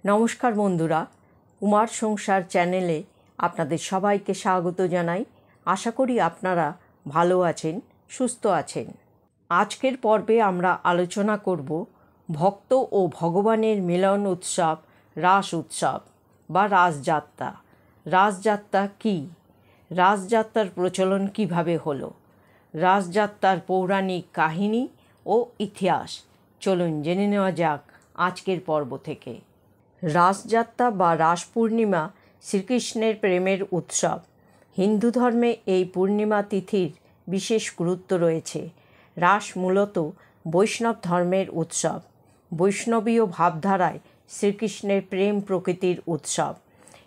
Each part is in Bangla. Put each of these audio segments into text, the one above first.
নমস্কার বন্ধুরা, কুমার সংসার চ্যানেলে আপনাদের সবাইকে স্বাগত জানাই। আশা করি আপনারা ভালো আছেন, সুস্থ আছেন। আজকের পর্বে আমরা আলোচনা করব ভক্ত ও ভগবানের মিলন উৎসব রাস উৎসব বা রাসযাত্রা। রাসযাত্রা কী? রাসযাত্রার প্রচলন কিভাবে হলো? রাসযাত্রার পৌরাণিক কাহিনী ও ইতিহাস চলুন জেনে নেওয়া যাক আজকের পর্ব থেকে। রাসযাত্রা বা রাস পূর্ণিমা শ্রীকৃষ্ণের প্রেমের উৎসব। হিন্দু ধর্মে এই পূর্ণিমা তিথির বিশেষ গুরুত্ব রয়েছে। রাস মূলত বৈষ্ণব ধর্মের উৎসব। বৈষ্ণবীয় ভাবধারায় শ্রীকৃষ্ণের প্রেম প্রকৃতির উৎসব।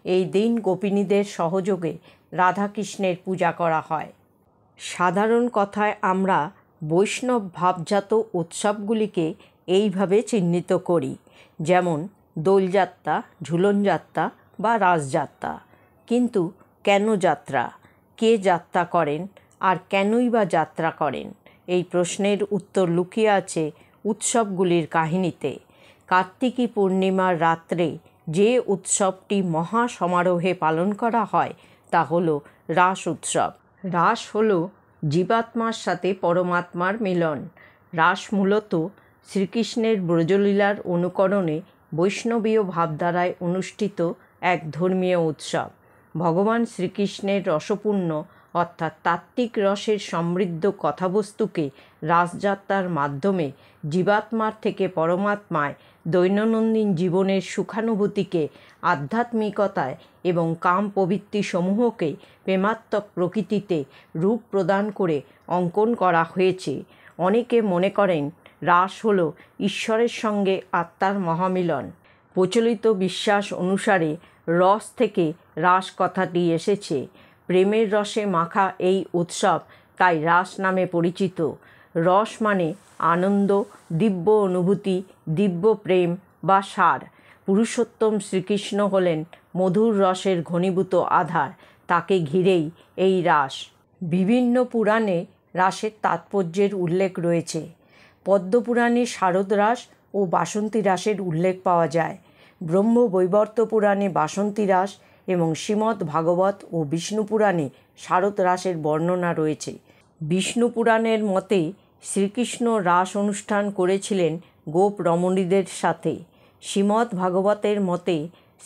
এই দিন গোপিনীদের সহযোগে রাধাকৃষ্ণের পূজা করা হয়। সাধারণ কথায় আমরা বৈষ্ণব ভাবজাত উৎসবগুলিকে এইভাবে চিহ্নিত করি, যেমন দোলযাত্রা, ঝুলনযাত্রা বা রাসযাত্রা। কিন্তু কেন যাত্রা? কে যাত্রা করেন আর কেনই বা যাত্রা করেন? এই প্রশ্নের উত্তর লুকিয়ে আছে উৎসবগুলির কাহিনীতে। কার্তিকী পূর্ণিমার রাত্রে যে উৎসবটি মহা সমারোহে পালন করা হয় তা হলো রাস উৎসব। রাস হলো জীবাত্মার সাথে পরমাত্মার মিলন। রাস মূলত শ্রীকৃষ্ণের ব্রজলীলার অনুকরণে বৈষ্ণবীয় ভাবধারায় অনুষ্ঠিত এক ধর্মীয় উৎসব। ভগবান শ্রীকৃষ্ণের রসপূর্ণ অর্থাৎ তাত্ত্বিক রসের সমৃদ্ধ কথাবস্তুকে রাসযাত্রার মাধ্যমে জীবাত্মার থেকে পরমাত্মায়, দৈনন্দিন জীবনের সুখানুভূতিকে আধ্যাত্মিকতায় এবং কাম প্রবৃত্তি সমূহকে প্রেমাত্মক প্রকৃতিতে রূপ প্রদান করে অঙ্কন করা হয়েছে। অনেকে মনে করেন রাস হল ঈশ্বরের সঙ্গে আত্মার মহামিলন। প্রচলিত বিশ্বাস অনুসারে রস থেকে রাস কথাটি এসেছে। প্রেমের রসে মাখা এই উৎসব তাই রাস নামে পরিচিত। রস মানে আনন্দ, দিব্য অনুভূতি, দিব্য প্রেম বা সার। পুরুষোত্তম শ্রীকৃষ্ণ হলেন মধুর রসের ঘনীভূত আধার। তাকে ঘিরেই এই রাস। বিভিন্ন পুরাণে রাসের তাৎপর্যের উল্লেখ রয়েছে। পদ্মপুরাণে শারদ রাস ও বাসন্তী রাসের উল্লেখ পাওয়া যায়। ব্রহ্মবৈবর্ত পুরাণে বাসন্তী রাস এবং শ্রীমদ্ ভাগবত ও বিষ্ণু পুরাণে শারদ রাসের বর্ণনা রয়েছে। বিষ্ণু পুরাণের মতে শ্রীকৃষ্ণ রাস অনুষ্ঠান করেছিলেন গোপ রমণীদের সাথে। শ্রীমদ্ ভাগবতের মতে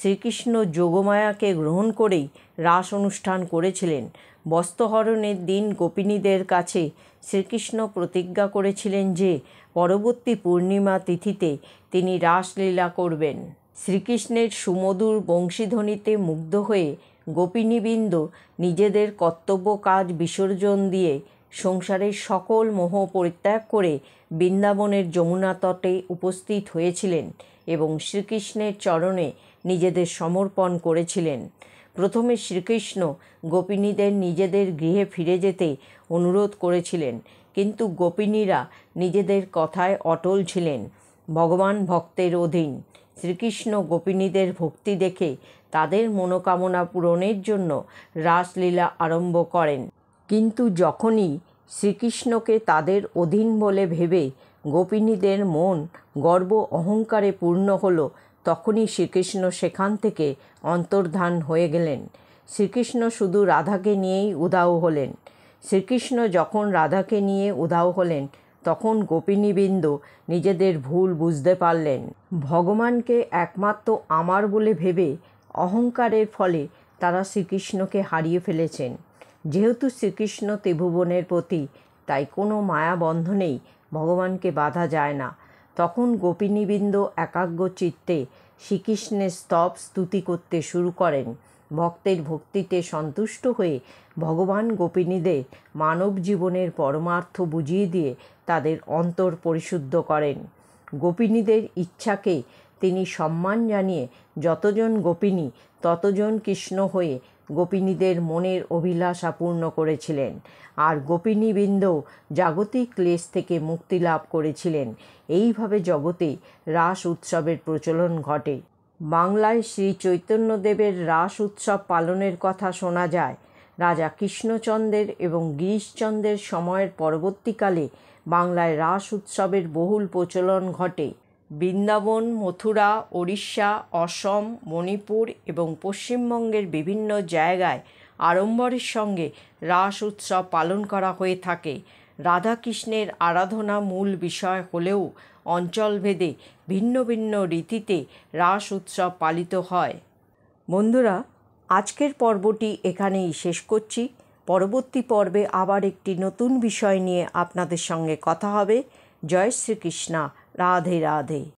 শ্রীকৃষ্ণ যোগমায়াকে গ্রহণ করেই রাস অনুষ্ঠান করেছিলেন। বস্ত্রহরণের দিন গোপিনীদের কাছে শ্রীকৃষ্ণ প্রতিজ্ঞা করেছিলেন যে পরবর্তী পূর্ণিমা তিথিতে তিনি রাসলীলা করবেন। শ্রীকৃষ্ণের সুমধুর বংশীধ্বনিতে মুগ্ধ হয়ে গোপিনীবৃন্দ নিজেদের কর্তব্য কাজ বিসর্জন দিয়ে সংসারের সকল মোহ পরিত্যাগ করে বৃন্দাবনের যমুনা তটে উপস্থিত হয়েছিলেন এবং শ্রীকৃষ্ণের চরণে নিজেদের সমর্পণ করেছিলেন। প্রথমে শ্রীকৃষ্ণ গোপিনীদের নিজেদের গৃহে ফিরে যেতে অনুরোধ করেছিলেন, কিন্তু গোপিনীরা নিজেদের কথায় অটল ছিলেন। ভগবান ভক্তের অধীন। শ্রীকৃষ্ণ গোপিনীদের ভক্তি দেখে তাদের মনোকামনা পূরণের জন্য রাসলীলা আরম্ভ করেন। কিন্তু যখনই শ্রীকৃষ্ণকে তাদের অধীন বলে ভেবে গোপিনীদের মন গর্ব অহংকারে পূর্ণ হলো, তখনই শ্রীকৃষ্ণ সেখান থেকে অন্তর্ধান হয়ে গেলেন। শ্রীকৃষ্ণ শুধু রাধাকে নিয়েই উধাও হলেন। শ্রীকৃষ্ণ যখন রাধাকে নিয়ে উধাও হলেন তখন গোপিনীবৃন্দ নিজেদের ভুল বুঝতে পারলেন। ভগবানকে একমাত্র আমার বলে ভেবে অহংকারের ফলে তারা শ্রীকৃষ্ণকে হারিয়ে ফেলেছেন। যেহেতু শ্রীকৃষ্ণ ত্রিভুবনের পতি, তাই কোনো মায়াবন্ধনেই ভগবানকে বাধা যায় না। তখন গোপিনীবৃন্দ একাগ্র চিত্তে শ্রীকৃষ্ণের স্তব স্তুতি করতে শুরু করেন। ভক্তের ভক্তিতে সন্তুষ্ট হয়ে ভগবান গোপিনীদের মানব জীবনের পরমার্থ বুঝিয়ে দিয়ে তাদের অন্তর পরিশুদ্ধ করেন। গোপিনীদের ইচ্ছাকে তিনি সম্মান জানিয়ে যতজন গোপিনী ততজন কৃষ্ণ হয়ে গোপিনীদের মনের অভিলাষা পূর্ণ করেছিলেন। আর গোপিনীবৃন্দ জাগতিক ক্লেশ থেকে মুক্তি লাভ করেছিলেন। এইভাবে জগতে রাস উৎসবের প্রচলন ঘটে। বাংলায় শ্রী চৈতন্যদেবের রাস উৎসব পালনের কথা শোনা যায়। রাজা কৃষ্ণচন্দ্রের এবং গিরিশচন্দ্রের সময়ের পরবর্তীকালে বাংলায় রাস উৎসবের বহুল প্রচলন ঘটে। বৃন্দাবন, মথুরা, ওড়িশা, অসম, মণিপুর এবং পশ্চিমবঙ্গের বিভিন্ন জায়গায় আড়ম্বরের সঙ্গে রাস উৎসব পালন করা হয়ে থাকে। রাধাকৃষ্ণের আরাধনা মূল বিষয় হলেও অঞ্চলভেদে ভিন্ন ভিন্ন রীতিতে রাস উৎসব পালিত হয়। বন্ধুরা, আজকের পর্বটি এখানেই শেষ করছি। পরবর্তী পর্বে আবার একটি নতুন বিষয় নিয়ে আপনাদের সঙ্গে কথা হবে। জয় শ্রীকৃষ্ণ। রাধে রাধে।